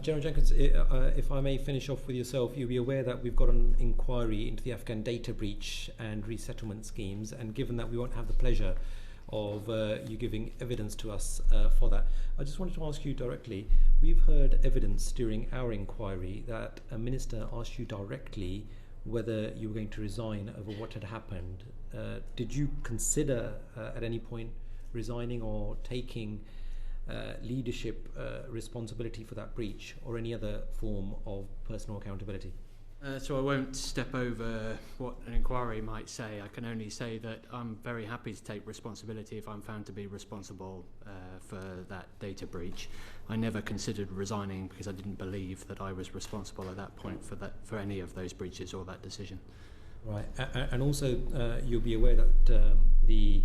General Jenkins, if I may finish off with yourself, you'll be aware that we've got an inquiry into the Afghan data breach and resettlement schemes, and given that we won't have the pleasure of you giving evidence to us for that, I just wanted to ask you directly, we've heard evidence during our inquiry that a minister asked you directly whether you were going to resign over what had happened. Did you consider at any point resigning or taking leadership responsibility for that breach or any other form of personal accountability? So I won't step over what an inquiry might say. I can only say that I'm very happy to take responsibility if I'm found to be responsible for that data breach. I never considered resigning because I didn't believe that I was responsible at that point for any of those breaches or that decision. Right, and also you'll be aware that the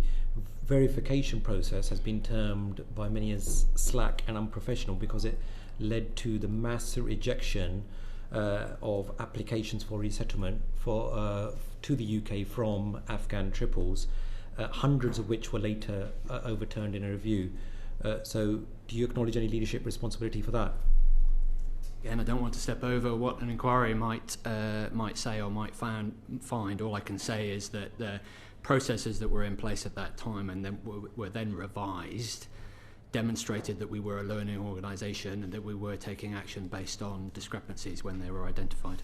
verification process has been termed by many as slack and unprofessional because it led to the mass rejection of applications for resettlement to the UK from Afghan triples, hundreds of which were later overturned in a review. So do you acknowledge any leadership responsibility for that? Again, I don't want to step over what an inquiry might say or might find. All I can say is that the processes that were in place at that time and then were then revised demonstrated that we were a learning organisation and that we were taking action based on discrepancies when they were identified.